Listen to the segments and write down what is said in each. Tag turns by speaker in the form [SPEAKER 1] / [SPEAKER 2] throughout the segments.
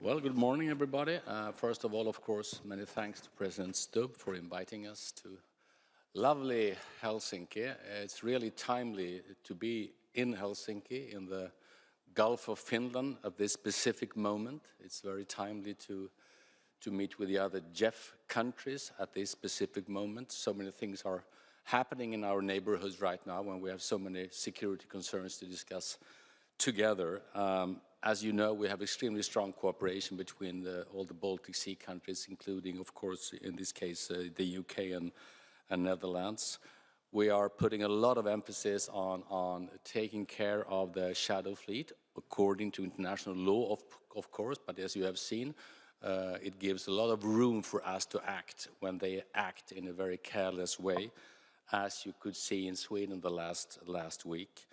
[SPEAKER 1] Well, good morning, everybody. First of all, of course, many thanks to President Stubb for inviting us to lovely Helsinki. It's really timely to be in Helsinki, in the Gulf of Finland at this specific moment. It's very timely to meet with the other JEF countries at this specific moment. So many things are happening in our neighborhoods right now when we have so many security concerns to discuss together. As you know, we have extremely strong cooperation between all the Baltic Sea countries, including, of course, in this case, the UK and Netherlands. We are putting a lot of emphasis on taking care of the shadow fleet, according to international law, of course, but as you have seen, it gives a lot of room for us to act when they act in a very careless way, as you could see in Sweden the last week.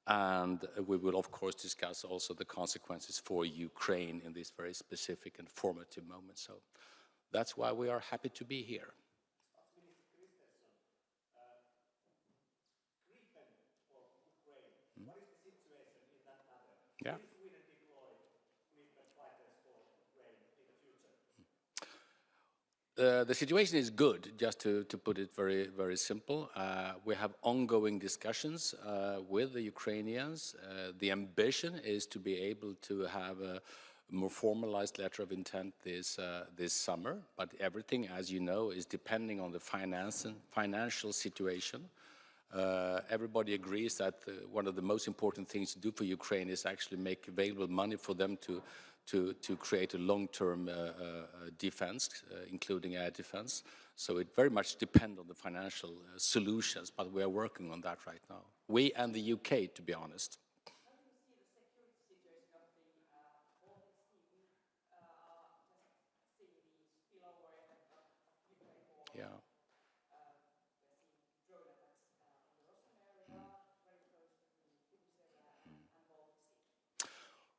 [SPEAKER 1] And we will, of course, discuss also the consequences for Ukraine in this very specific and formative moment. So that's why we are happy to be here.
[SPEAKER 2] What is the situation in that matter?
[SPEAKER 1] Yeah.
[SPEAKER 2] Will Sweden deploy Gripen fighters for Ukraine in the future?
[SPEAKER 1] The situation is good, just to put it very, very simple. We have ongoing discussions with the Ukrainians. The ambition is to be able to have a more formalized letter of intent this summer, but everything, as you know, is depending on the financial situation. Everybody agrees that one of the most important things to do for Ukraine is actually make available money for them to create a long-term defense, including air defense. So it very much depends on the financial solutions, but we are working on that right now. We and the UK, to be honest.
[SPEAKER 3] How do you see the security situation of the Baltic Sea? See the spillover effect of Ukraine war.
[SPEAKER 1] Yeah.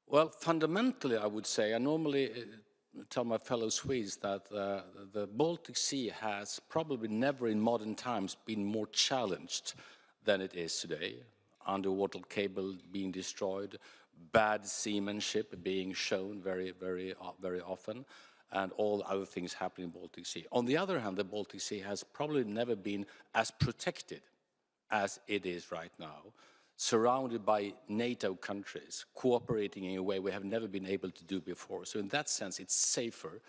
[SPEAKER 1] Well, fundamentally, I would say, I normally tell my fellow Swedes that the Baltic Sea has probably never in modern times been more challenged than it is today. Underwater cable being destroyed, bad seamanship being shown very, very, very often, and all other things happening in the Baltic Sea. On the other hand, the Baltic Sea has probably never been as protected as it is right now, surrounded by NATO countries, cooperating in a way we have never been able to do before. So in that sense, it's safer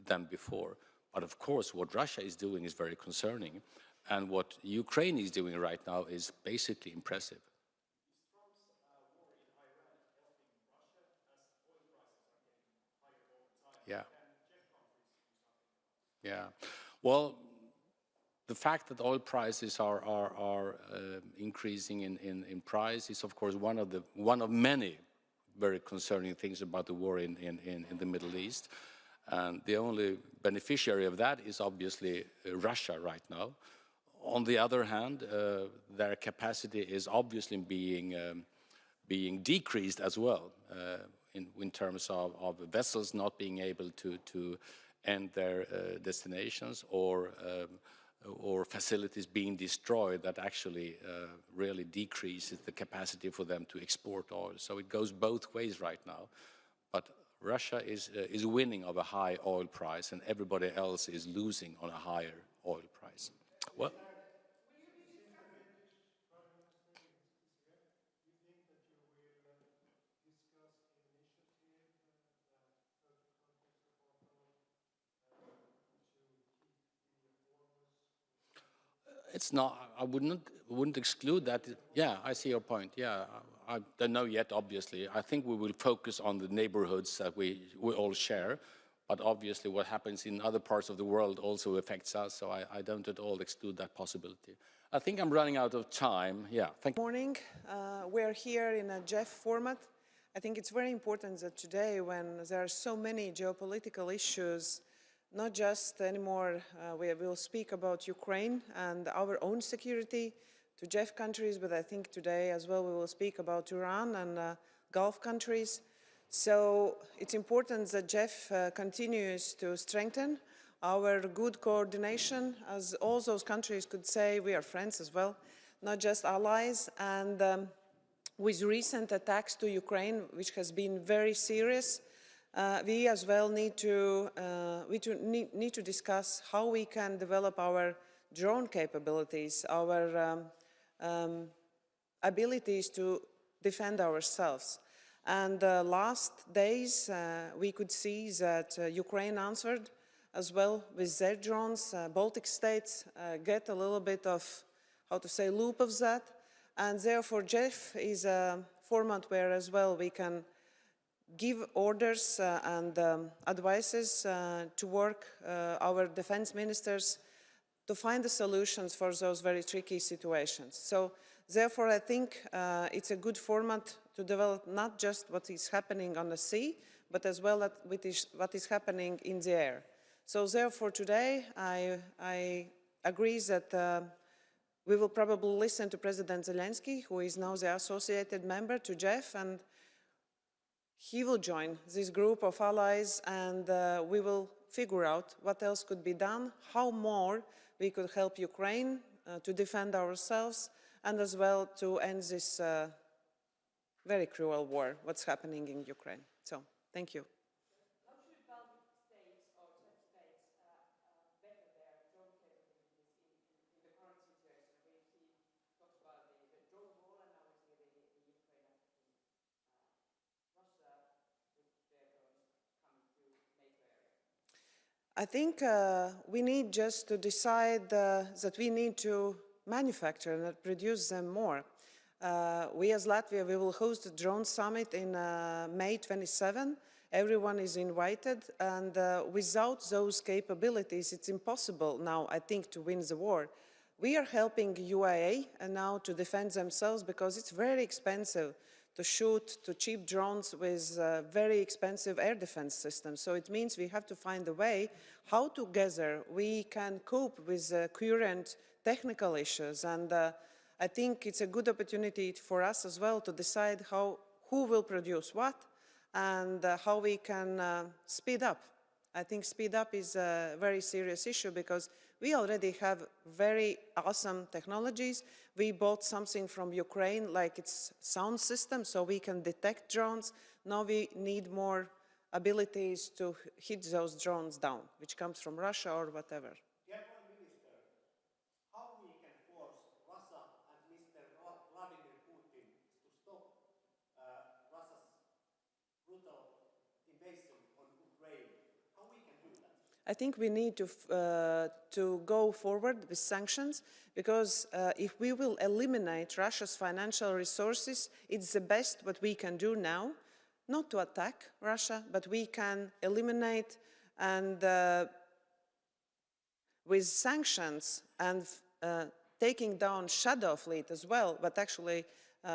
[SPEAKER 1] than before. But of course, what Russia is doing is very concerning. And what Ukraine is doing right now is basically impressive.
[SPEAKER 2] Is Trump's war in Iran helping Russia as oil prices are getting higher all the time?
[SPEAKER 1] Yeah.
[SPEAKER 2] Can JEF countries do something about it?
[SPEAKER 1] Yeah. Well, the fact that oil prices are increasing in price is, of course, one of many very concerning things about the war in the Middle East. And the only beneficiary of that is obviously Russia right now. On the other hand, their capacity is obviously being decreased as well in terms of vessels not being able to end their destinations or facilities being destroyed that actually really decreases the capacity for them to export oil. So it goes both ways right now. But Russia is winning of a high oil price and everybody else is losing on a higher oil price. Well, it's not, I wouldn't exclude that. Yeah, I see your point. Yeah, I don't know yet, obviously. I think we will focus on the neighborhoods that we all share, but obviously what happens in other parts of the world also affects us, so I don't at all exclude that possibility. I think I'm running out of time. Yeah, thank you.
[SPEAKER 3] Good morning. We're here in a JEF format. I think it's very important that today, when there are so many geopolitical issues, not just anymore, we will speak about Ukraine and our own security to JEF countries, but I think today as well we will speak about Iran and Gulf countries. So it's important that JEF continues to strengthen our good coordination, as all those countries could say we are friends as well, not just allies. And with recent attacks to Ukraine, which has been very serious, we as well need to discuss how we can develop our drone capabilities, our abilities to defend ourselves. And last days we could see that Ukraine answered as well with their drones. Baltic states get a little bit of, how to say, loop of that. And therefore JEF is a format where as well we can give orders and advices to work our defense ministers to find the solutions for those very tricky situations. So therefore I think it's a good format to develop not just what is happening on the sea, but as well what is happening in the air. So therefore today I agree that we will probably listen to President Zelenskiy, who is now the associated member to JEF, and he will join this group of allies, and we will figure out what else could be done, how more we could help Ukraine to defend ourselves, and as well to end this very cruel war, what's happening in Ukraine. So, thank you.
[SPEAKER 4] How should Baltic states or CEF states better their drone capabilities in the current situation? We've talked about the drone war, and now we see the Ukraine attacking Russia with their drones coming to NATO area.
[SPEAKER 3] I think we need just to decide that we need to manufacture and produce them more. We as Latvia, we will host a drone summit in May 27. Everyone is invited, and without those capabilities, it's impossible now, I think, to win the war. We are helping UAE now to defend themselves because it's very expensive to shoot to cheap drones with very expensive air defense systems. So it means we have to find a way how together we can cope with current technical issues. And I think it's a good opportunity for us as well to decide who will produce what and how we can speed up. I think speed up is a very serious issue because we already have very awesome technologies. We bought something from Ukraine, like its sound system, so we can detect drones. Now we need more abilities to hit those drones down, which comes from Russia or whatever.
[SPEAKER 2] Dear Prime Minister, how we can force Russia and Mr. Vladimir Putin to stop Russia's brutal invasion on Ukraine? How we can do that?
[SPEAKER 3] I think we need to go forward with sanctions because if we will eliminate Russia's financial resources, it's the best what we can do now, not to attack Russia, but we can eliminate and with sanctions and taking down shadow fleet as well, but actually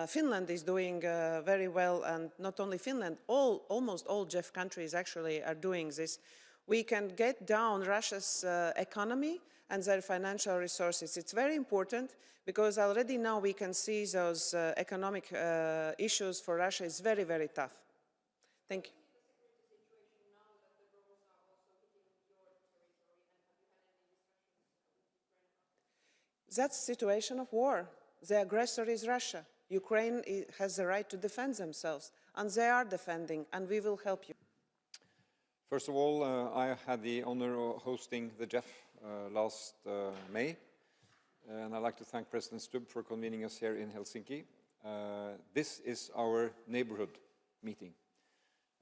[SPEAKER 3] Finland is doing very well, and not only Finland, almost all JEF countries actually are doing this. We can get down Russia's economy and their financial resources. It's very important because already now we can see those economic issues for Russia is very, very tough. Thank you. That's the situation of war. The aggressor is Russia. Ukraine has the right to defend themselves, and they are defending, and we will help you.
[SPEAKER 5] First of all, I had the honor of hosting the JEF last May, and I'd like to thank President Stubb for convening us here in Helsinki. This is our neighborhood meeting,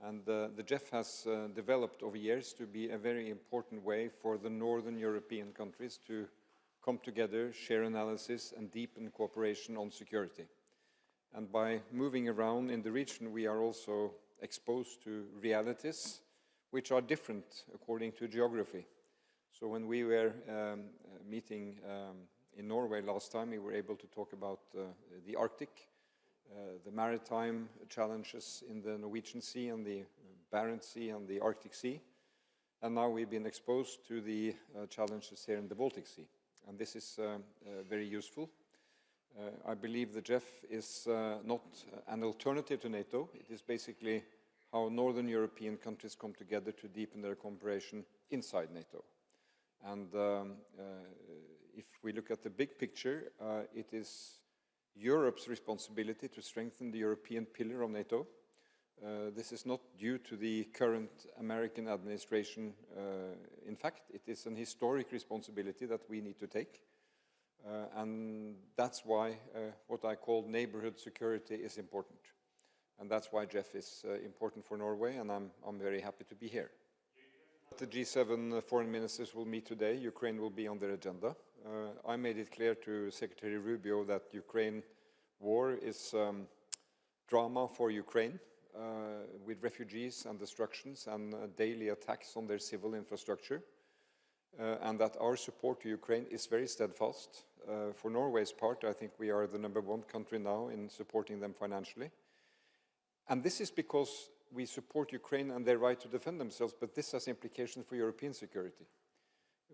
[SPEAKER 5] and the JEF has developed over years to be a very important way for the Northern European countries to come together, share analysis, and deepen cooperation on security. And by moving around in the region, we are also exposed to realities which are different according to geography. So when we were meeting in Norway last time, we were able to talk about the Arctic, the maritime challenges in the Norwegian Sea and the Barents Sea and the Arctic Sea. And now we've been exposed to the challenges here in the Baltic Sea. And this is very useful. I believe the JEF is not an alternative to NATO. It is basically how Northern European countries come together to deepen their cooperation inside NATO. And if we look at the big picture, it is Europe's responsibility to strengthen the European pillar of NATO This is not due to the current American administration. In fact, it is an historic responsibility that we need to take. And that's why what I call neighborhood security is important. And that's why Jeff is important for Norway, and I'm very happy to be here. The G7 foreign ministers will meet today. Ukraine will be on their agenda. I made it clear to Secretary Rubio that Ukraine war is drama for Ukraine, with refugees and destructions and daily attacks on their civil infrastructure, and that our support to Ukraine is very steadfast. For Norway's part, I think we are the #1 country now in supporting them financially. And this is because we support Ukraine and their right to defend themselves, but this has implications for European security.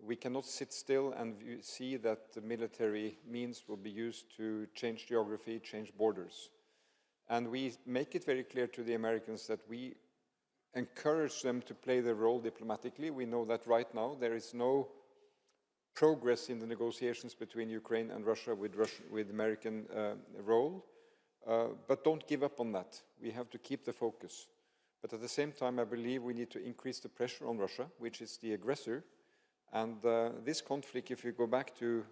[SPEAKER 5] We cannot sit still and see that the military means will be used to change geography, change borders. And we make it very clear to the Americans that we encourage them to play their role diplomatically. We know that right now there is no progress in the negotiations between Ukraine and Russia with American role. But don't give up on that. We have to keep the focus. But at the same time, I believe we need to increase the pressure on Russia, which is the aggressor. And this conflict, if you go back to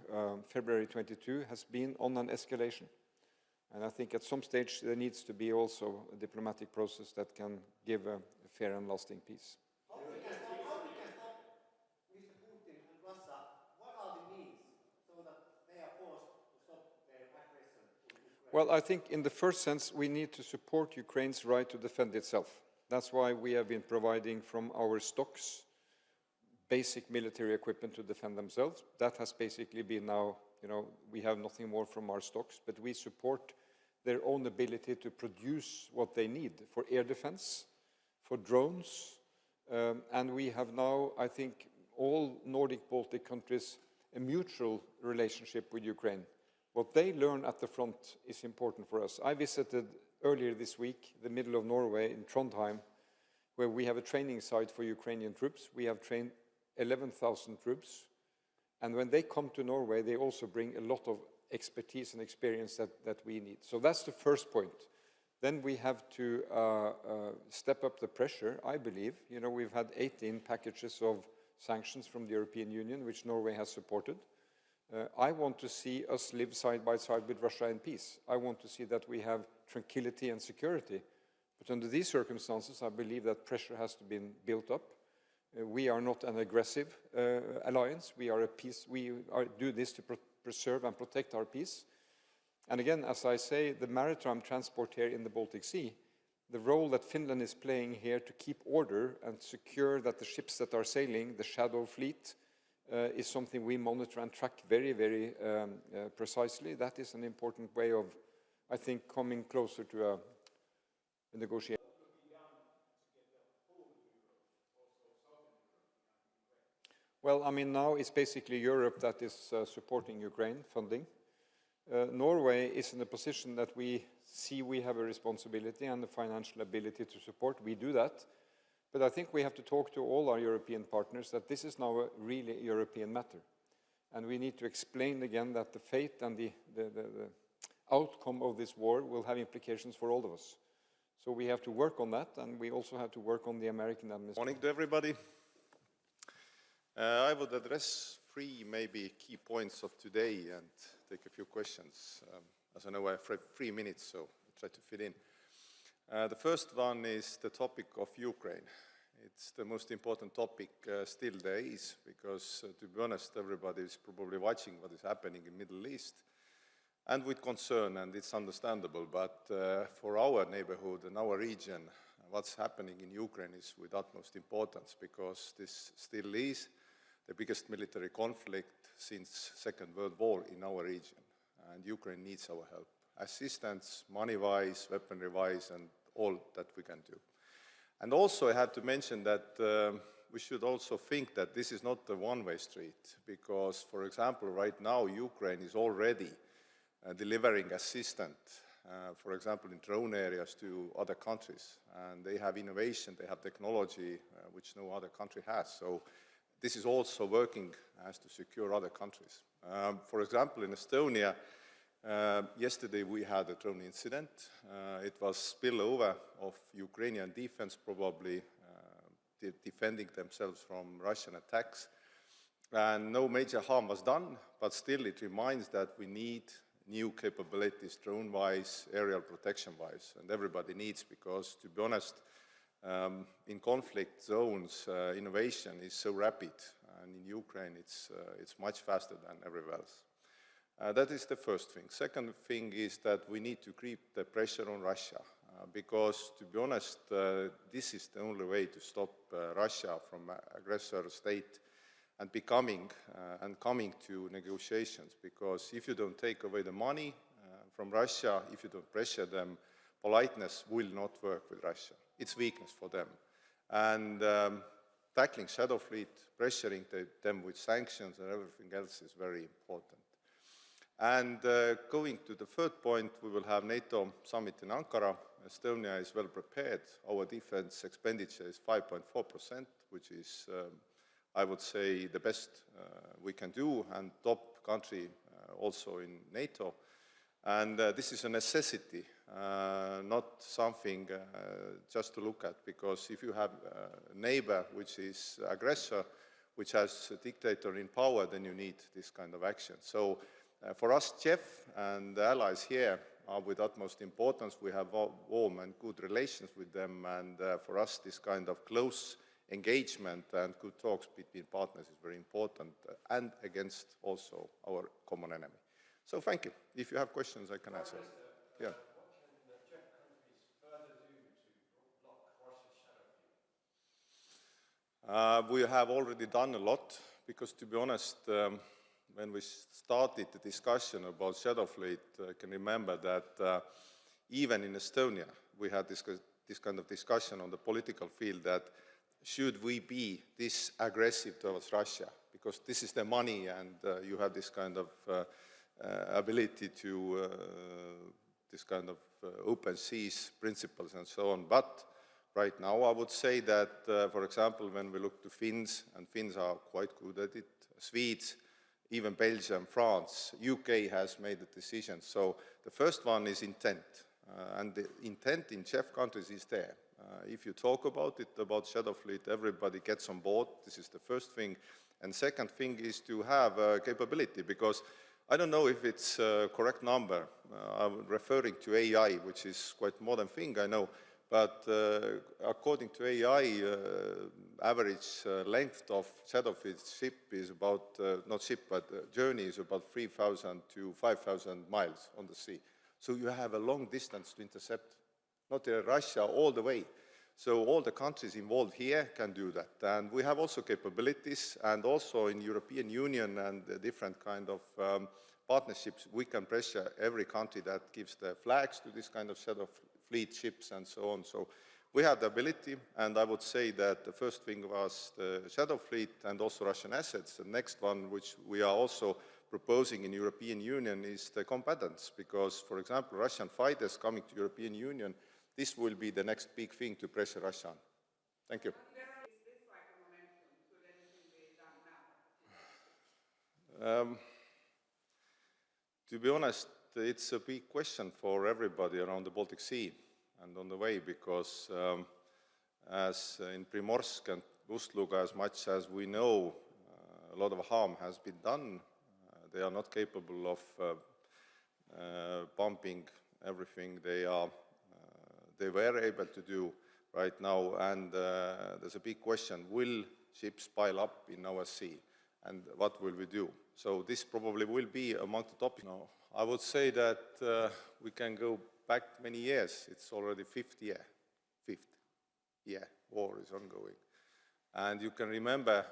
[SPEAKER 5] February 22, has been on an escalation. And I think at some stage there needs to be also a diplomatic process that can give a fair and lasting peace.
[SPEAKER 2] How we can stop Mr. Putin and Russia? What are the means so that they are forced to stop their aggression in Ukraine?
[SPEAKER 5] Well, I think in the first sense we need to support Ukraine's right to defend itself. That's why we have been providing from our stocks basic military equipment to defend themselves. That has basically been now, we have nothing more from our stocks, but we support their own ability to produce what they need for air defense, for drones, and we have now, I think, all Nordic Baltic countries a mutual relationship with Ukraine. What they learn at the front is important for us. I visited earlier this week the middle of Norway in Trondheim, where we have a training site for Ukrainian troops. We have trained 11,000 troops, and when they come to Norway, they also bring a lot of expertise and experience that we need. So that's the first point. Then we have to step up the pressure, I believe. We've had 18 packages of sanctions from the European Union, which Norway has supported. I want to see us live side by side with Russia in peace. I want to see that we have tranquility and security. But under these circumstances, I believe that pressure has to be built up. We are not an aggressive alliance. We are a peace. We do this to preserve and protect our peace. And again, as I say, the maritime transport here in the Baltic Sea, the role that Finland is playing here to keep order and secure that the ships that are sailing, the shadow fleet, is something we monitor and track very, very precisely. That is an important way of, I think, coming closer to a negotiation. Well, I mean, now it's basically Europe that is supporting Ukraine, funding. Norway is in a position that we see we have a responsibility and the financial ability to support. We do that. But I think we have to talk to all our European partners that this is now a really European matter. And we need to explain again that the fate and the outcome of this war will have implications for all of us. So we have to work on that, and we also have to work on the American administration.
[SPEAKER 6] Morning to everybody. I would address three maybe key points of today and take a few questions. As I know, I have 3 minutes, so I'll try to fit in. The first one is the topic of Ukraine. It's the most important topic still there is, because to be honest, everybody is probably watching what is happening in the Middle East, and with concern, and it's understandable. But for our neighborhood and our region, what's happening in Ukraine is with utmost importance, because this still is the biggest military conflict since Second World War in our region, and Ukraine needs our help. Assistance, money-wise, weaponry-wise, and all that we can do. And also I have to mention that we should also think that this is not a one-way street, because, for example, right now Ukraine is already delivering assistance, for example, in drone areas to other countries, and they have innovation, they have technology which no other country has. So this is also working as to secure other countries. For example, in Estonia, Yesterday we had a drone incident. It was spillover of Ukrainian defense, probably defending themselves from Russian attacks. And no major harm was done, but still it reminds that we need new capabilities, drone-wise, aerial protection-wise, and everybody needs, because, to be honest, in conflict zones, innovation is so rapid, and in Ukraine it's much faster than everywhere else. That is the first thing. Second thing is that we need to keep the pressure on Russia, because, to be honest, this is the only way to stop Russia from aggressor state and becoming and coming to negotiations, because if you don't take away the money from Russia, if you don't pressure them, politeness will not work with Russia. It's weakness for them. And tackling shadow fleet, pressuring them with sanctions and everything else is very important. And going to the third point, we will have NATO summit in Ankara. Estonia is well prepared. Our defense expenditure is 5.4%, which is I would say the best we can do, and top country also in NATO. And this is a necessity, not something just to look at, because if you have a neighbor which is aggressor, which has a dictator in power, then you need this kind of action. So for us, CEF and the allies here are with utmost importance. We have warm and good relations with them, and for us this kind of close engagement and good talks between partners is very important, and against also our common enemy. So thank you. If you have questions, I can answer. Yeah.
[SPEAKER 7] What can CEF countries further do to block Russia's shadow fleet?
[SPEAKER 6] We have already done a lot, because, to be honest, when we started the discussion about shadow fleet, I can remember that even in Estonia we had this kind of discussion on the political field, that should we be this aggressive towards Russia? Because this is the money, and you have this kind of ability to, this kind of open seas principles and so on. But right now I would say that, for example, when we look to Finns, and Finns are quite good at it, Swedes, even Belgium, France, UK has made a decision. So the first one is intent, and the intent in CEF countries is there. If you talk about it, about shadow fleet, everybody gets on board. This is the first thing. And second thing is to have capability, because I don't know if it's a correct number. I'm referring to AI, which is quite modern thing, I know. But according to AI, average length of shadow fleet ship is about, not ship, but journey is about 3,000 to 5,000 miles on the sea. So you have a long distance to intercept, not Russia all the way. So all the countries involved here can do that. And we have also capabilities, and also in European Union and different kind of partnerships, we can pressure every country that gives the flags to this kind of shadow fleet ships and so on. So we have the ability, and I would say that the first thing was the shadow fleet and also Russian assets. The next one, which we are also proposing in European Union, is the combatants, because, for example, Russian fighters coming to European Union, this will be the next big thing to pressure Russia on. Thank you.
[SPEAKER 4] Is this like a momentum? Could anything be done now?
[SPEAKER 6] To be honest, it's a big question for everybody around the Baltic Sea and on the way, because as in Primorsk and Ust-Luga, as much as we know, a lot of harm has been done. They are not capable of pumping everything they were able to do right now, and there's a big question: will ships pile up in our sea, and what will we do? So this probably will be among the topics. No, I would say that we can go back many years. It's already fifth year, war is ongoing, and you can remember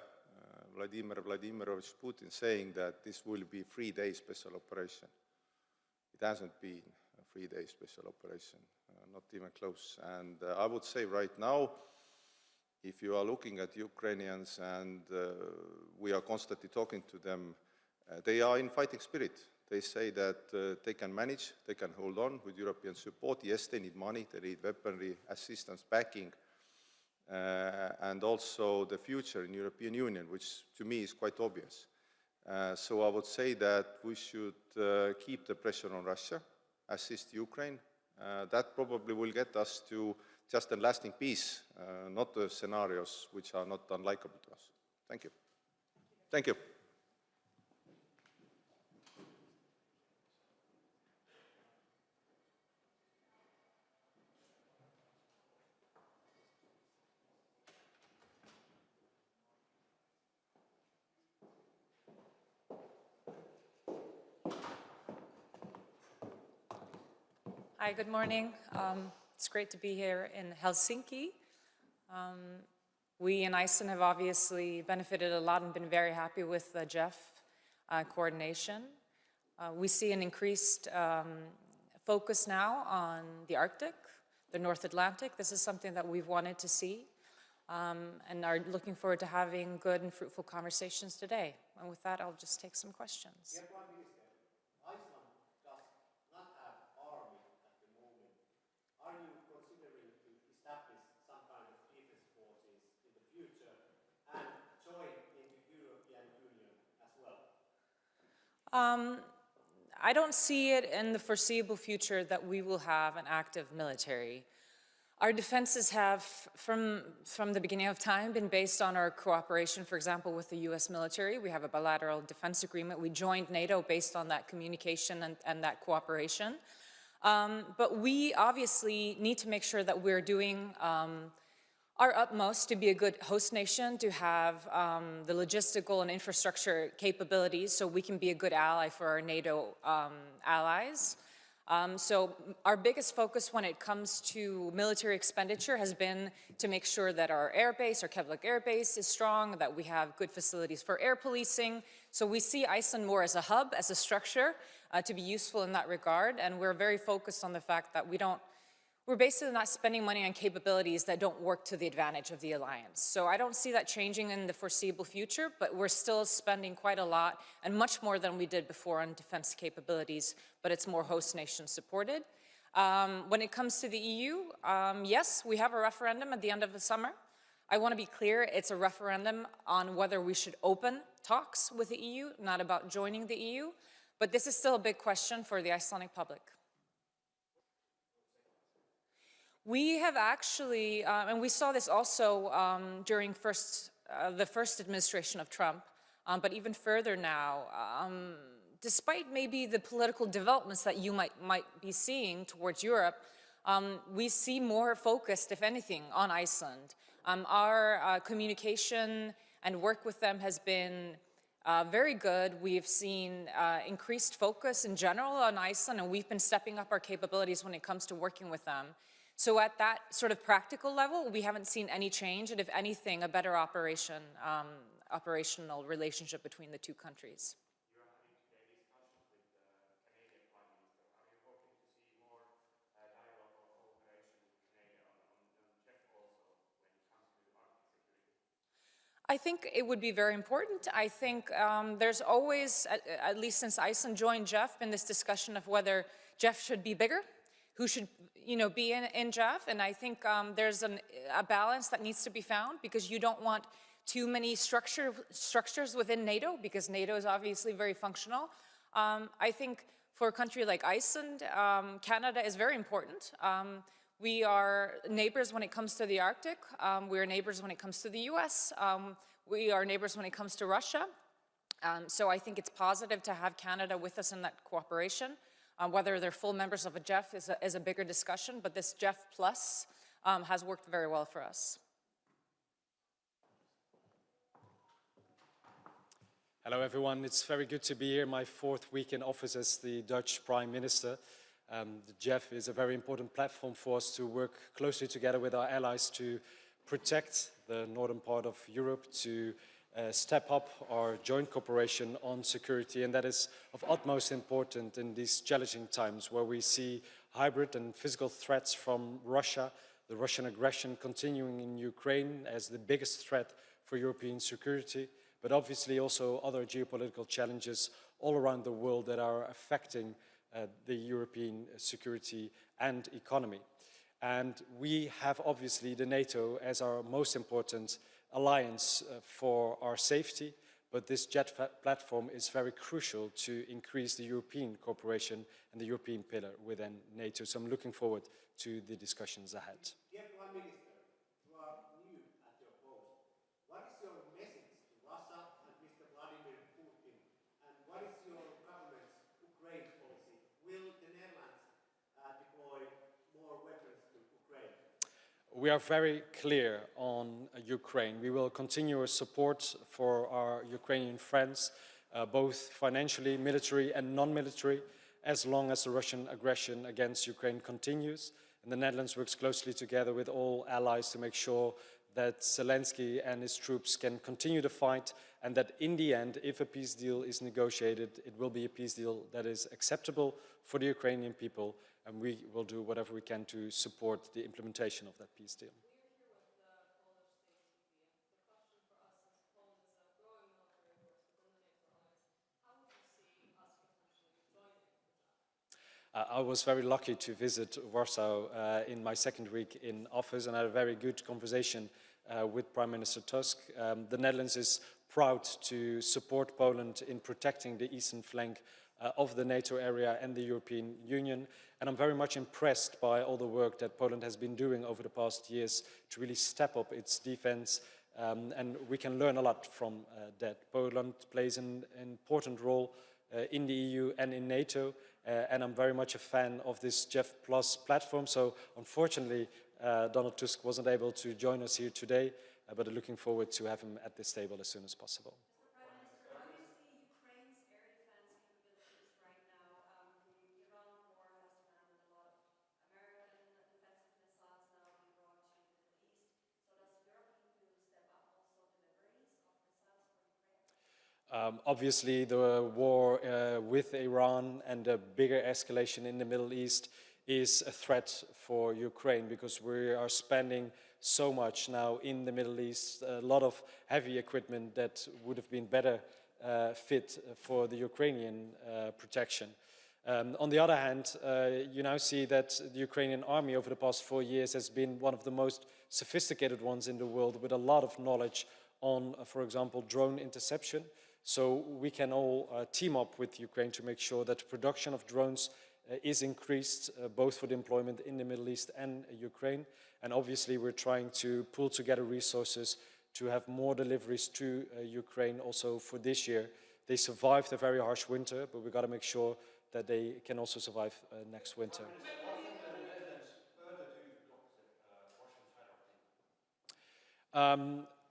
[SPEAKER 6] Vladimir Vladimirovich Putin saying that this will be 3-day special operation. It hasn't been a 3-day special operation, not even close. And I would say right now, if you are looking at Ukrainians, and we are constantly talking to them, they are in fighting spirit. They say that they can manage, they can hold on with European support. Yes, they need money, they need weaponry, assistance, backing, and also the future in European Union, which to me is quite obvious. So I would say that we should keep the pressure on Russia, assist Ukraine. That probably will get us to just a lasting peace, not the scenarios which are not unlikable to us. Thank you. Thank you.
[SPEAKER 8] Hi, good morning. It's great to be here in Helsinki. We in Iceland have obviously benefited a lot and been very happy with the JEF coordination. We see an increased focus now on the Arctic, the North Atlantic. This is something that we've wanted to see and are looking forward to having good and fruitful conversations today. And with that, I'll just take some questions.
[SPEAKER 2] Dear Prime Minister, Iceland does not have army at the moment. Are you considering to establish some kind of defense forces in the future and join into European Union as well?
[SPEAKER 8] I don't see it in the foreseeable future that we will have an active military. Our defenses have, from the beginning of time, been based on our cooperation, for example, with the US military. We have a bilateral defense agreement. We joined NATO based on that communication and that cooperation. But we obviously need to make sure that we're doing our utmost to be a good host nation, to have the logistical and infrastructure capabilities so we can be a good ally for our NATO allies. So our biggest focus when it comes to military expenditure has been to make sure that our airbase, our Keflavik Air Base is strong, that we have good facilities for air policing. So we see Iceland more as a hub, as a structure to be useful in that regard. And we're very focused on the fact that we're basically not spending money on capabilities that don't work to the advantage of the alliance. So I don't see that changing in the foreseeable future, but we're still spending quite a lot and much more than we did before on defense capabilities, but it's more host nation supported. When it comes to the EU, yes, we have a referendum at the end of the summer. I want to be clear, it's a referendum on whether we should open talks with the EU, not about joining the EU, but this is still a big question for the Icelandic public. We have actually, and we saw this also during the first administration of Trump, but even further now, despite maybe the political developments that you might be seeing towards Europe, we see more focused, if anything, on Iceland. Our communication and work with them has been very good. We've seen increased focus in general on Iceland, and we've been stepping up our capabilities when it comes to working with them. So at that sort of practical level, we haven't seen any change, and if anything, a better operational relationship between the two countries.
[SPEAKER 7] You are having today discussions with the Canadian Prime Minister. Are you hoping to see more dialogue or cooperation with Canada on JEF also when it comes to Arctic security?
[SPEAKER 8] I think it would be very important. I think there's always, at least since Iceland joined JEF, been this discussion of whether JEF should be bigger, who should be in JEF, and I think there's a balance that needs to be found because you don't want too many structures within NATO because NATO is obviously very functional. I think for a country like Iceland, Canada is very important. We are neighbors when it comes to the Arctic. We are neighbors when it comes to the US. We are neighbors when it comes to Russia. So I think it's positive to have Canada with us in that cooperation. Whether they're full members of a JEF is a bigger discussion, but this JEF Plus has worked very well for us.
[SPEAKER 9] Hello everyone, it's very good to be here, my fourth week in office as the Dutch Prime Minister. The JEF is a very important platform for us to work closely together with our allies to protect the northern part of Europe, to step up our joint cooperation on security, and that is of utmost importance in these challenging times where we see hybrid and physical threats from Russia, the Russian aggression continuing in Ukraine as the biggest threat for European security, but obviously also other geopolitical challenges all around the world that are affecting the European security and economy. And we have obviously the NATO as our most important alliance for our safety, But this platform is very crucial to increase the European cooperation and the European pillar within NATO. So I'm looking forward to the discussions ahead.
[SPEAKER 2] Dear Prime Minister, you are new at your post. What is your message to Russia and Mr. Vladimir Putin? And what is your government's Ukraine policy? Will the Netherlands deploy more weapons to Ukraine?
[SPEAKER 9] We are very clear on Ukraine. We will continue our support for our Ukrainian friends, both financially, military and non-military, as long as the Russian aggression against Ukraine continues. And the Netherlands works closely together with all allies to make sure that Zelensky and his troops can continue to fight, and that in the end, if a peace deal is negotiated, it will be a peace deal that is acceptable for the Ukrainian people, and we will do whatever we can to support the implementation of that peace deal. I was very lucky to visit Warsaw in my second week in office, and I had a very good conversation with Prime Minister Tusk. The Netherlands is proud to support Poland in protecting the eastern flank of the NATO area and the European Union. And I'm very much impressed by all the work that Poland has been doing over the past years to really step up its defense. And we can learn a lot from that. Poland plays an important role in the EU and in NATO. And I'm very much a fan of this JEF Plus platform. So unfortunately, Donald Tusk wasn't able to join us here today, but I'm looking forward to have him at this table as soon as possible. Obviously, the war with Iran and the bigger escalation in the Middle East is a threat for Ukraine, because we are spending so much now in the Middle East, a lot of heavy equipment that would have been better fit for the Ukrainian protection. On the other hand, you now see that the Ukrainian army over the past 4 years has been one of the most sophisticated ones in the world, with a lot of knowledge on, for example, drone interception. So we can all team up with Ukraine to make sure that the production of drones is increased, both for the employment in the Middle East and Ukraine. And obviously we're trying to pull together resources to have more deliveries to Ukraine also for this year. They survived a very harsh winter, but we've got to make sure that they can also survive next winter.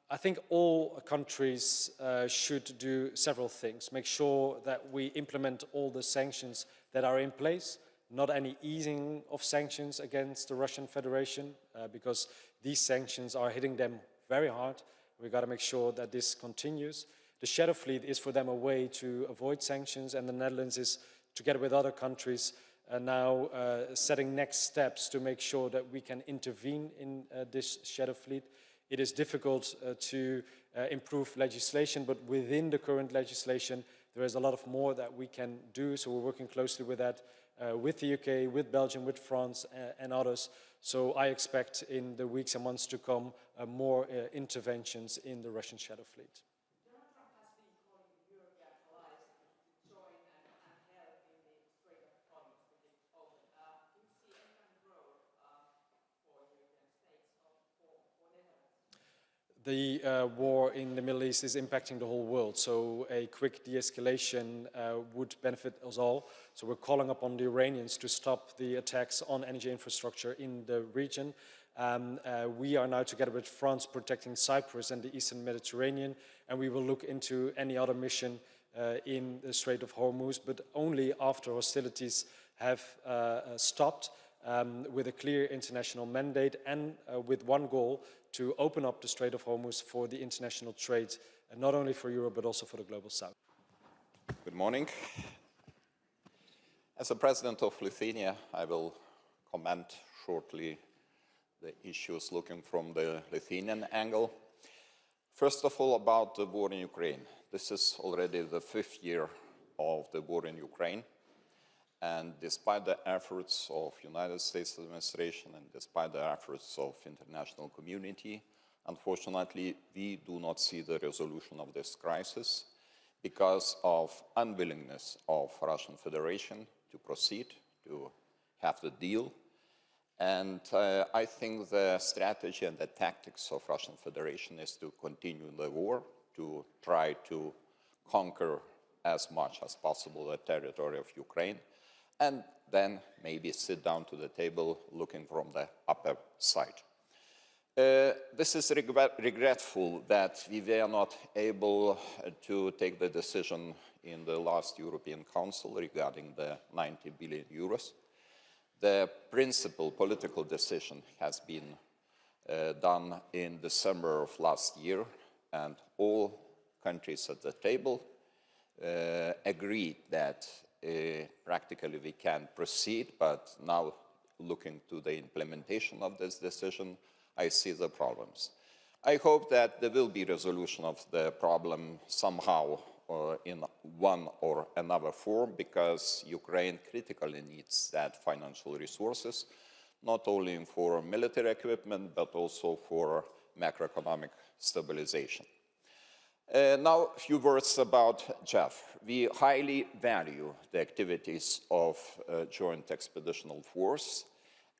[SPEAKER 9] I think all countries should do several things. Make sure that we implement all the sanctions that are in place, not any easing of sanctions against the Russian Federation, because these sanctions are hitting them very hard. We've got to make sure that this continues. The Shadow Fleet is for them a way to avoid sanctions, and the Netherlands is, together with other countries, now setting next steps to make sure that we can intervene in this Shadow Fleet. It is difficult to improve legislation, but within the current legislation, there is a lot of more that we can do. So we're working closely with that, with the UK, with Belgium, with France, and others. So I expect in the weeks and months to come more interventions in the Russian Shadow Fleet.
[SPEAKER 4] Donald Trump has been calling European allies to join and help in the Strait of Hormuz to be open. Do you see any kind of role for European states or for Netherlands?
[SPEAKER 9] The war in the Middle East is impacting the whole world, so a quick de-escalation would benefit us all. So we're calling upon the Iranians to stop the attacks on energy infrastructure in the region. We are now, together with France, protecting Cyprus and the Eastern Mediterranean, and we will look into any other mission in the Strait of Hormuz, but only after hostilities have stopped, with a clear international mandate and with one goal: to open up the Strait of Hormuz for the international trade, not only for Europe, but also for the global south.
[SPEAKER 10] Good morning. As a president of Lithuania, I will comment shortly the issues looking from the Lithuanian angle. First of all, about the war in Ukraine. This is already the 5th year of the war in Ukraine. And despite the efforts of United States administration and despite the efforts of international community, Unfortunately, we do not see the resolution of this crisis because of unwillingness of Russian Federation to proceed, to have the deal. And I think the strategy and the tactics of Russian Federation is to continue the war, to try to conquer as much as possible the territory of Ukraine, and then maybe sit down to the table looking from the upper side. This is regretful that we were not able to take the decision in the last European Council regarding the 90 billion euros. The principal political decision has been done in December of last year, and all countries at the table agreed that practically we can proceed, but now looking to the implementation of this decision, I see the problems. I hope that there will be resolution of the problem somehow in one or another form, because Ukraine critically needs that financial resources, not only for military equipment, but also for macroeconomic stabilization. Now, a few words about JEF. We highly value the activities of Joint Expeditionary Force,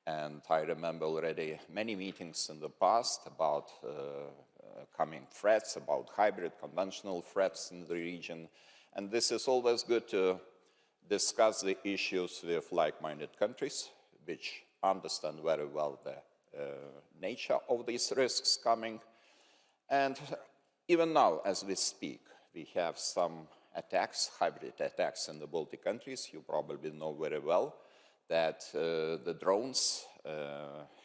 [SPEAKER 10] and I remember already many meetings in the past about coming threats, about hybrid conventional threats in the region. And this is always good to discuss the issues with like-minded countries, which understand very well the nature of these risks coming. And even now, as we speak, we have some attacks, hybrid attacks in the Baltic countries. You probably know very well that the drones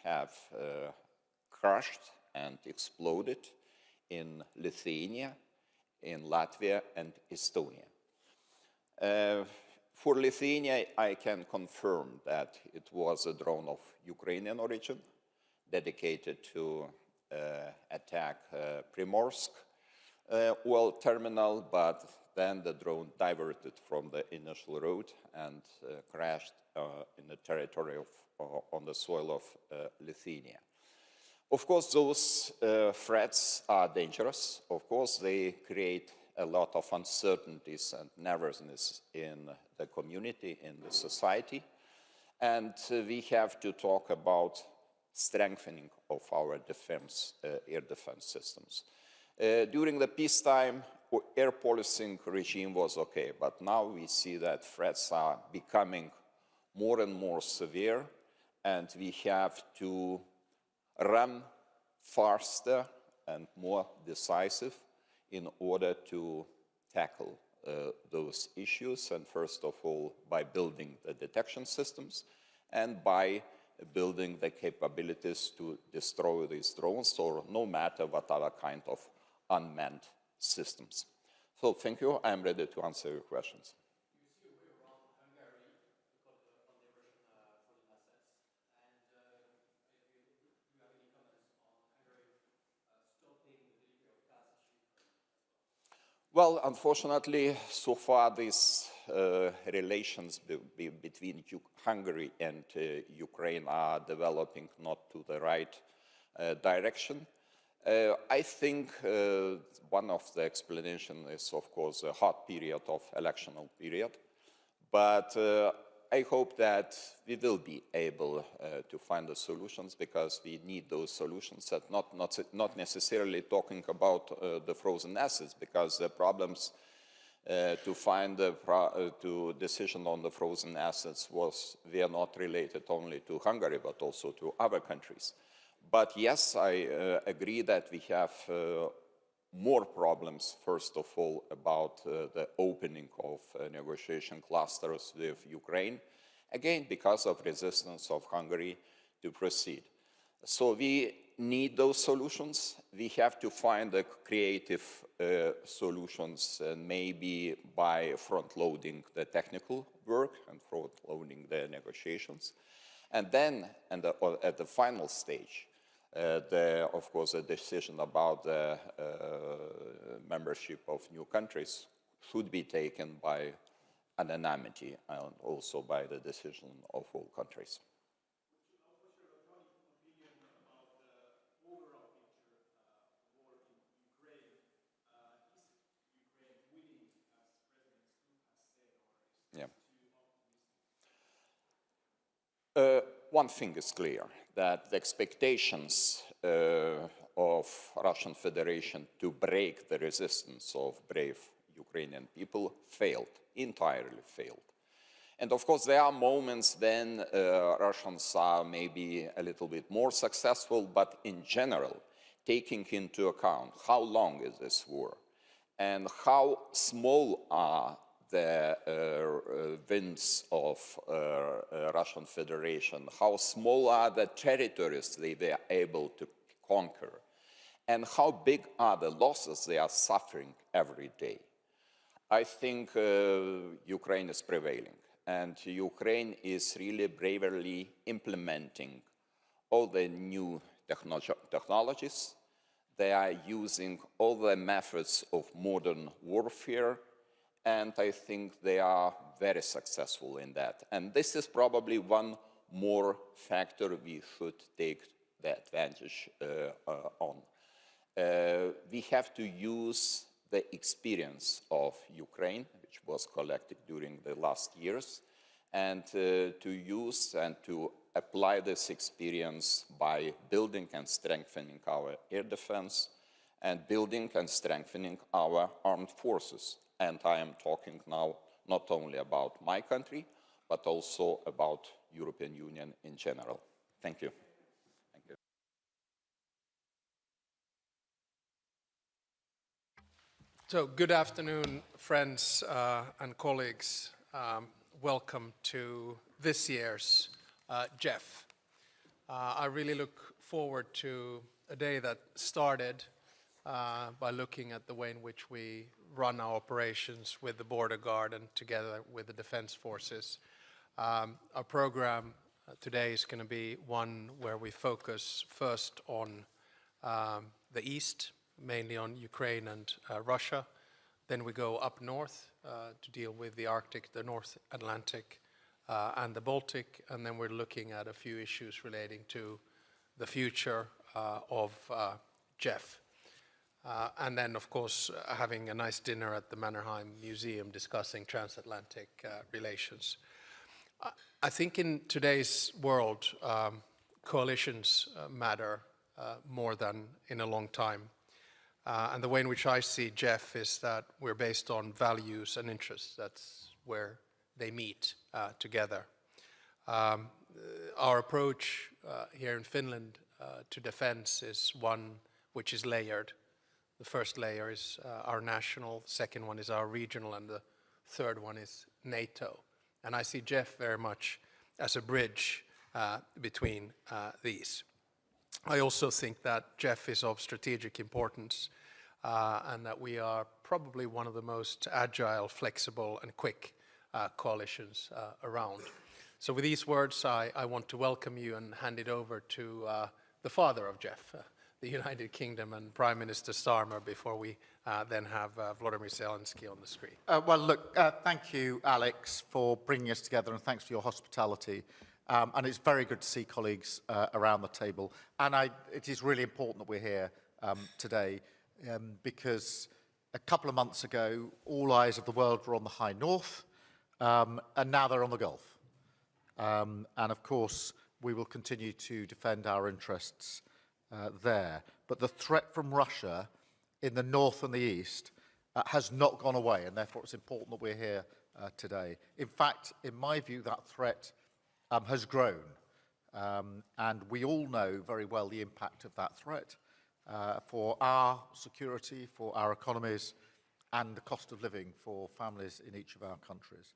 [SPEAKER 10] have crashed and exploded in Lithuania, in Latvia, and Estonia. For Lithuania, I can confirm that it was a drone of Ukrainian origin, dedicated to attack Primorsk oil terminal, but then the drone diverted from the initial route and crashed in the territory of, on the soil of Lithuania. Of course, those threats are dangerous. Of course, they create a lot of uncertainties and nervousness in the community, in the society. And we have to talk about strengthening of our defense, air defense systems. During the peacetime, air policing regime was okay, but now we see that threats are becoming more and more severe, and we have to run faster and more decisive in order to tackle those issues, and first of all by building the detection systems and by building the capabilities to destroy these drones, or no matter what other kind of unmanned systems. So thank you. I'm ready to answer your questions.
[SPEAKER 11] You see a way around Hungary because on the Russian frozen assets, and do you have any comments on Hungary stopping the delivery of gas shipment?
[SPEAKER 10] Well, unfortunately, so far these relations between Hungary and Ukraine are developing not to the right direction. I think one of the explanations is, of course, a hot period of electional period, but I hope that we will be able to find the solutions, because we need those solutions, and not necessarily talking about the frozen assets, because the problems to find the decision on the frozen assets were not related only to Hungary, but also to other countries. But yes, I agree that we have more problems, first of all, about the opening of negotiation clusters with Ukraine, again, because of resistance of Hungary to proceed. So we need those solutions. We have to find the creative solutions, maybe by front-loading the technical work and front-loading the negotiations. And then, at the final stage, of course, a decision about the membership of new countries should be taken by unanimity and also by the decision of all countries.
[SPEAKER 11] What's your joint opinion about the overall picture
[SPEAKER 10] One thing is clear, that the expectations of Russian Federation to break the resistance of brave Ukrainian people failed, entirely failed. And of course, there are moments then Russians are maybe a little bit more successful, but in general, taking into account how long is this war and how small are the wins of Russian Federation, how small are the territories they were able to conquer, and how big are the losses they are suffering every day. I think Ukraine is prevailing, and Ukraine is really bravely implementing all the new technologies. They are using all the methods of modern warfare, and I think they are very successful in that. And this is probably one more factor we should take the advantage on. We have to use the experience of Ukraine, which was collected during the last years, and to use and to apply this experience by building and strengthening our air defense and building and strengthening our armed forces. And I am talking now not only about my country, but also about European Union in general. Thank you. Thank you.
[SPEAKER 12] So, good afternoon, friends and colleagues. Welcome to this year's JEF. I really look forward to a day that started by looking at the way in which we run our operations with the border guard and together with the defense forces. Our program today is going to be one where we focus first on the east, mainly on Ukraine and Russia. Then we go up north to deal with the Arctic, the North Atlantic, and the Baltic. And then we're looking at a few issues relating to the future of JEF. And then, of course, having a nice dinner at the Mannerheim Museum discussing transatlantic relations. I think in today's world, coalitions matter more than in a long time. And the way in which I see JEF is that we're based on values and interests. That's where they meet together. Our approach here in Finland to defense is one which is layered. The first layer is our national, second one is our regional, and the third one is NATO. And I see JEF very much as a bridge between these. I also think that JEF is of strategic importance and that we are probably one of the most agile, flexible, and quick coalitions around. So with these words, I want to welcome you and hand it over to the father of JEF, the United Kingdom, and Prime Minister Starmer, before we then have Volodymyr Zelenskiy on the screen.
[SPEAKER 2] Well, look, thank you, Alex, for bringing us together, and thanks for your hospitality. And it's very good to see colleagues around the table. And it is really important that we're here today because a couple of months ago, all eyes of the world were on the high north, and now they're on the Gulf. And of course, we will continue to defend our interests there. But the threat from Russia in the north and the east has not gone away, and therefore it's important that we're here today. In fact, in my view, that threat has grown, and we all know very well the impact of that threat for our security, for our economies, and the cost of living for families in each of our countries.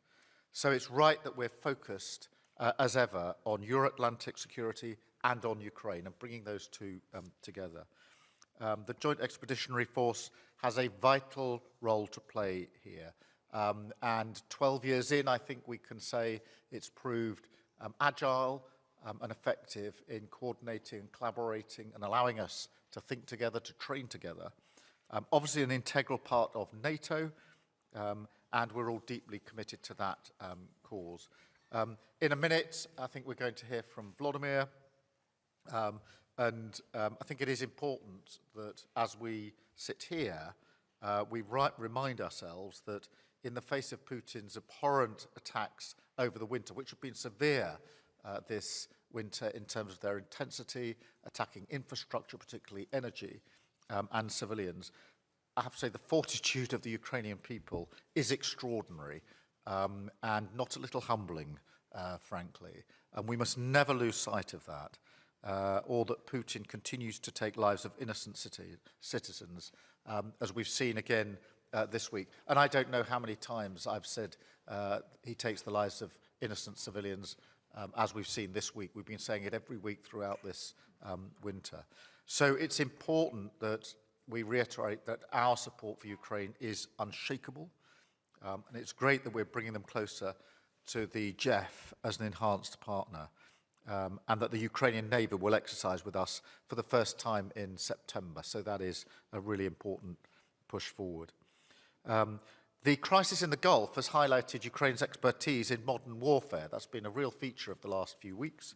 [SPEAKER 2] So it's right that we're focused, as ever, on Euro-Atlantic security and on Ukraine, and bringing those two together. The Joint Expeditionary Force has a vital role to play here. And 12 years in, I think we can say it's proved agile and effective in coordinating, collaborating, and allowing us to think together, to train together. Obviously an integral part of NATO, and we're all deeply committed to that cause. In a minute, I think we're going to hear from Volodymyr. And I think it is important that as we sit here, we remind ourselves that in the face of Putin's abhorrent attacks over the winter, which have been severe
[SPEAKER 13] this winter in terms of their intensity, attacking infrastructure, particularly energy, and civilians. I have to say the fortitude of the Ukrainian people is extraordinary and not a little humbling, frankly. And we must never lose sight of that, or that Putin continues to take lives of innocent citizens, as we've seen again this week. And I don't know how many times I've said he takes the lives of innocent civilians, as we've seen this week. We've been saying it every week throughout this winter. So it's important that we reiterate that our support for Ukraine is unshakable. And it's great that we're bringing them closer to the JEF as an enhanced partner, and that the Ukrainian Navy will exercise with us for the first time in September. So that is a really important push forward. The crisis in the Gulf has highlighted Ukraine's expertise in modern warfare. That's been a real feature of the last few weeks.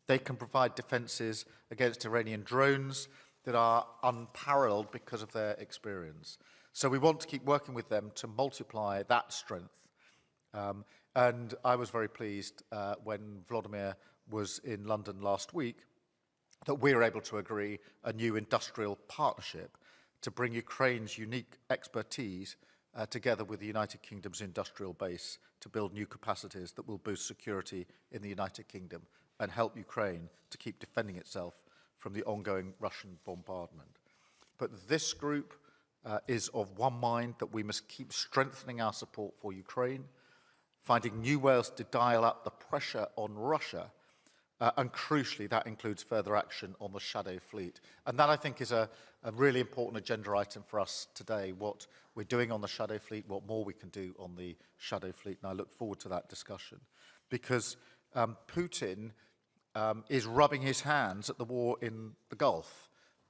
[SPEAKER 13] They can provide defences against Iranian drones that are unparalleled because of their experience. So we want to keep working with them to multiply that strength. And I was very pleased when Volodymyr was in London last week that we were able to agree a new industrial partnership to bring Ukraine's unique expertise together with the United Kingdom's industrial base to build new capacities that will boost security in the United Kingdom and help Ukraine to keep defending itself from the ongoing Russian bombardment. But this group is of one mind that we must keep strengthening our support for Ukraine, finding new ways to dial up the pressure on Russia, and crucially, that includes further action on the shadow fleet. And that, I think, is a really important agenda item for us today, what we're doing on the shadow fleet, what more we can do on the shadow fleet, and I look forward to that discussion. Because Putin is rubbing his hands at the war in the Gulf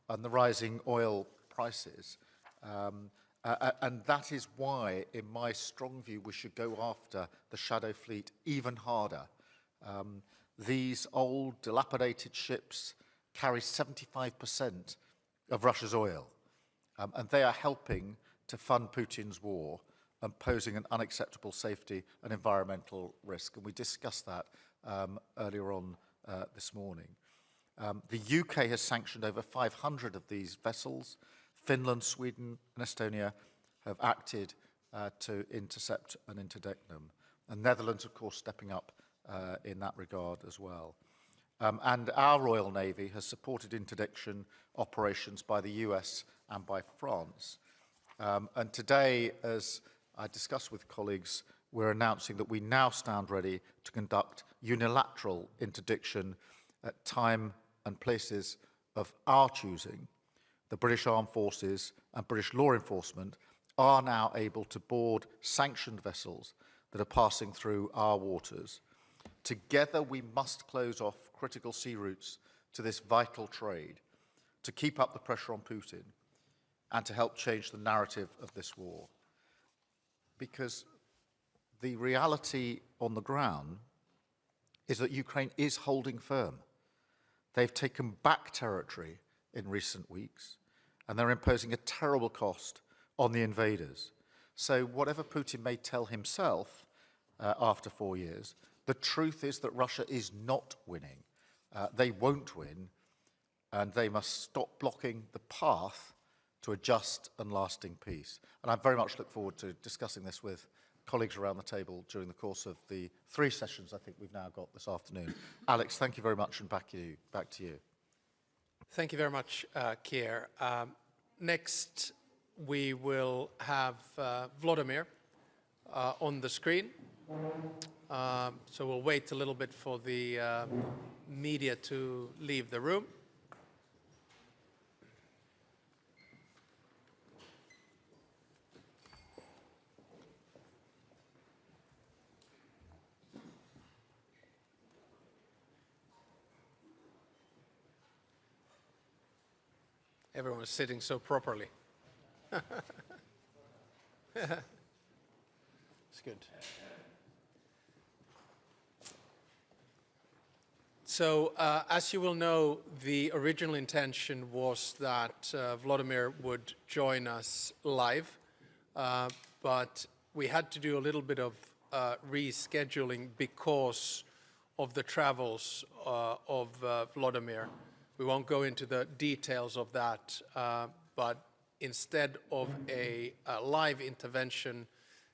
[SPEAKER 13] and the rising oil prices. And that is why, in my strong view, we should go after the shadow fleet even harder. These old, dilapidated ships carry 75% of Russia's oil, and they are helping to fund Putin's war and posing an unacceptable safety and environmental risk. And we discussed that earlier on this morning. The UK has sanctioned over 500 of these vessels. Finland, Sweden, and Estonia have acted to intercept and interdict them. And Netherlands, of course, stepping up in that regard as well. And our Royal Navy has supported interdiction operations by the US and by France. And today, as I discussed with colleagues, we're announcing that we now stand ready to conduct unilateral interdiction at time and places of our choosing. The British Armed Forces and British law enforcement are now able to board sanctioned vessels that are passing through our waters. Together, we must close off critical sea routes to this vital trade to keep up the pressure on Putin and to help change the narrative of this war. Because the reality on the ground is that Ukraine is holding firm. They've taken back territory in recent weeks, and they're imposing a terrible cost on the invaders. So whatever Putin may tell himself after 4 years, the truth is that Russia is not winning. They won't win, and they must stop blocking the path to a just and lasting peace. And I very much look forward to discussing this with colleagues around the table during the course of the 3 sessions I think we've now got this afternoon. Alex, thank you very much, and back to you.
[SPEAKER 12] Thank you very much, Keir. Next, we will have Volodymyr on the screen. So we'll wait a little bit for the media to leave the room. Everyone's sitting so properly. It's good. So, as you will know, the original intention was that Volodymyr would join us live, but we had to do a little bit of rescheduling because of the travels of Volodymyr. We won't go into the details of that, but instead of a live intervention,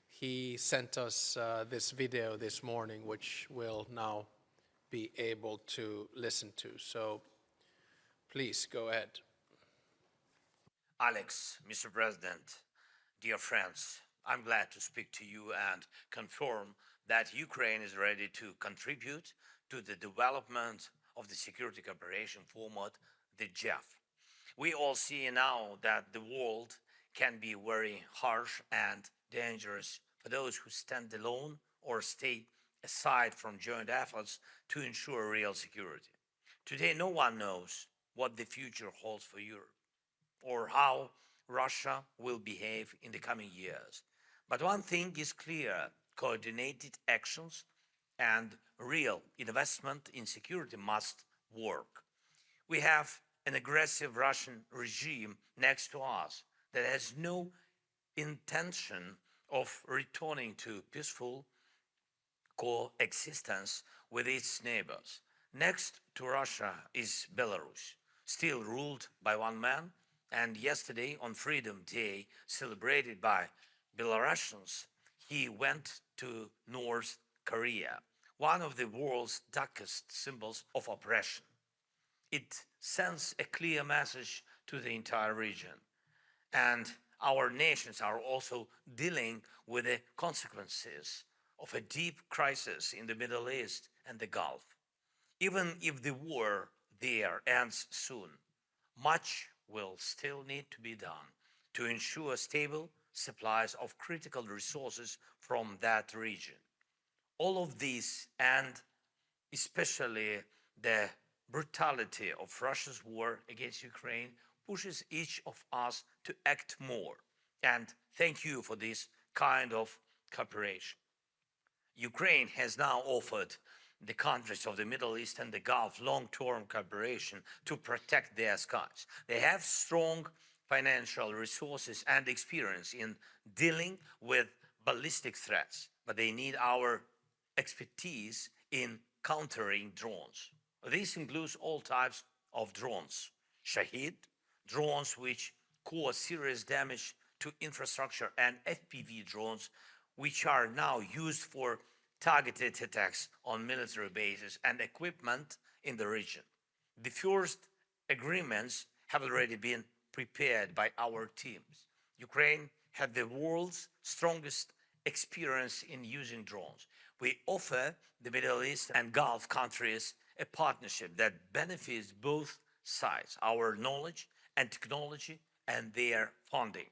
[SPEAKER 12] he sent us this video this morning, which we'll now be able to listen to. So please go ahead.
[SPEAKER 14] Alex, Mr. President, dear friends, I'm glad to speak to you and confirm that Ukraine is ready to contribute to the development of the security cooperation format, the JEF. We all see now that the world can be very harsh and dangerous for those who stand alone or stay aside from joint efforts to ensure real security. Today, no one knows what the future holds for Europe or how Russia will behave in the coming years. But one thing is clear: coordinated actions and real investment in security must work. We have an aggressive Russian regime next to us that has no intention of returning to peaceful coexistence with its neighbors. Next to Russia is Belarus, still ruled by one man, and yesterday on Freedom Day, celebrated by Belarusians, he went to North Korea, one of the world's darkest symbols of oppression. It sends a clear message to the entire region. And our nations are also dealing with the consequences of a deep crisis in the Middle East and the Gulf. Even if the war there ends soon, much will still need to be done to ensure stable supplies of critical resources from that region. All of this, and especially the brutality of Russia's war against Ukraine, pushes each of us to act more. And thank you for this kind of cooperation. Ukraine has now offered the countries of the Middle East and the Gulf long-term cooperation to protect their skies. They have strong financial resources and experience in dealing with ballistic threats, but they need our expertise in countering drones. This includes all types of drones: Shahid, drones which cause serious damage to infrastructure, and FPV drones, which are now used for targeted attacks on military bases and equipment in the region. The first agreements have already been prepared by our teams. Ukraine had the world's strongest experience in using drones. We offer the Middle East and Gulf countries a partnership that benefits both sides, our knowledge and technology and their funding.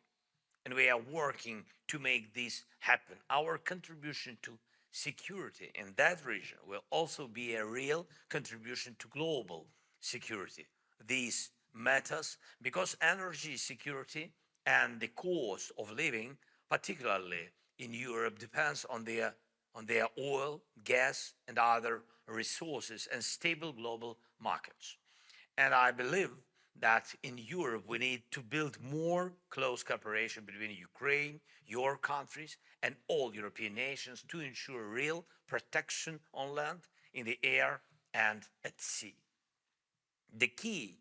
[SPEAKER 14] And we are working to make this happen. Our contribution to security in that region will also be a real contribution to global security. This matters because energy security and the cost of living, particularly in Europe, depends on their oil, gas, and other resources and stable global markets. And I believe that in Europe we need to build more close cooperation between Ukraine, your countries, and all European nations to ensure real protection on land, in the air, and at sea. The key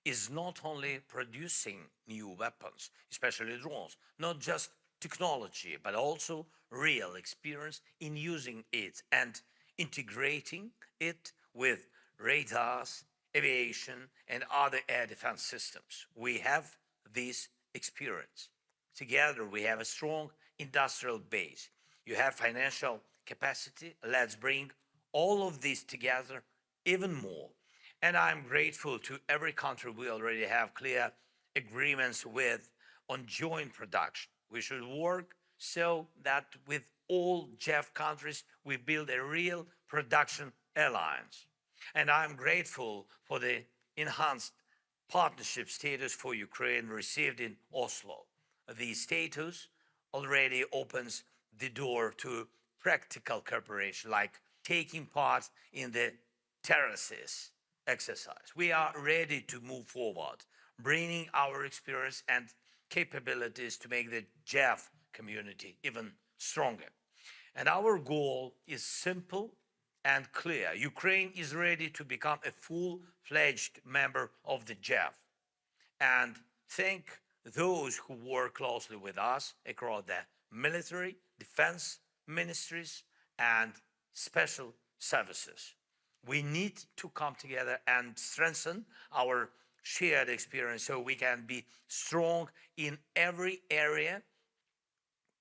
[SPEAKER 14] is not only producing new weapons, especially drones, not just technology, but also real experience in using it and integrating it with radars, aviation, and other air defense systems. We have this experience. Together, we have a strong industrial base. You have financial capacity. Let's bring all of this together even more. And I'm grateful to every country we already have clear agreements with on joint production. We should work so that with all JEF countries, we build a real production alliance. And I'm grateful for the enhanced partnership status for Ukraine received in Oslo. The status already opens the door to practical cooperation, like taking part in the terraces exercise. We are ready to move forward, bringing our experience and capabilities to make the JEF community even stronger. And our goal is simple and clear. Ukraine is ready to become a full-fledged member of the JEF. And thank those who work closely with us across the military, defense ministries, and special services. We need to come together and strengthen our shared experience so we can be strong in every area,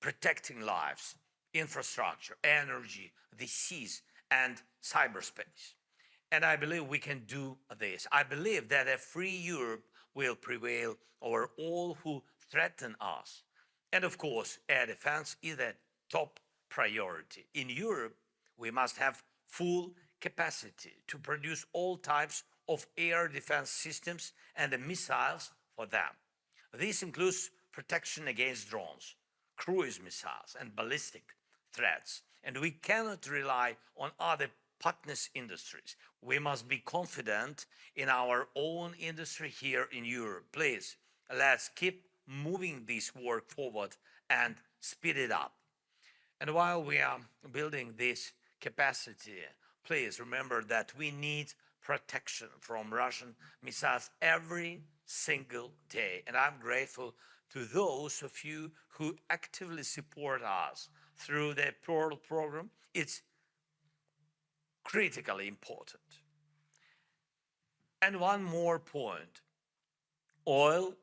[SPEAKER 14] protecting lives, infrastructure, energy, the seas, and cyberspace. And I believe we can do this. I believe that a free Europe will prevail over all who threaten us. And of course, air defense is a top priority. In Europe, we must have full capacity to produce all types of air defense systems and the missiles for them. This includes protection against drones, cruise missiles, and ballistic threats. And we cannot rely on other partners' industries. We must be confident in our own industry here in Europe. Please, let's keep moving this work forward and speed it up. And while we are building this capacity, please remember that we need protection from Russian missiles every single day. And I'm grateful to those of you who actively support us through the Pearl program. It's critically important. And one more point. Oil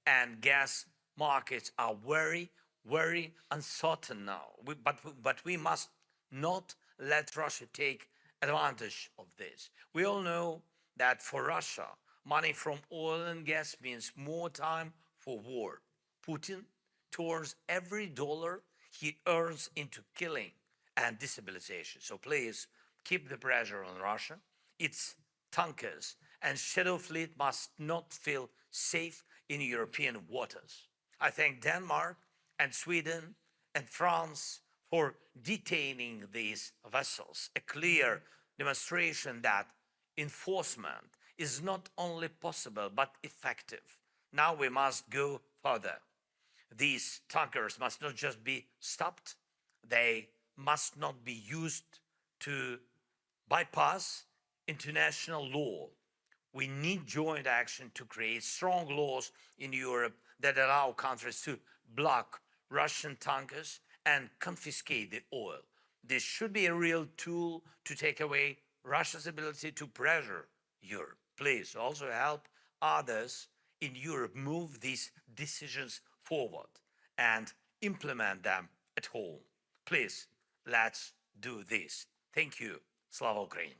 [SPEAKER 14] and gas markets are very, very uncertain now. But we must not let Russia take advantage of this. We all know that for Russia, money from oil and gas means more time for war. Putin turns every dollar he earns into killing and destabilization. So please keep the pressure on Russia. Its tankers and shadow fleet must not feel safe in European waters. I thank Denmark and Sweden and France for detaining these vessels, a clear demonstration that enforcement is not only possible but effective. Now we must go further. These tankers must not just be stopped, they must not be used to bypass international law. We need joint action to create strong laws in Europe that allow countries to block Russian tankers and confiscate the oil. This should be a real tool to take away Russia's ability to pressure Europe. Please also help others in Europe move these decisions forward and implement them at home. Please, let's do this. Thank you. Slava Ukraini.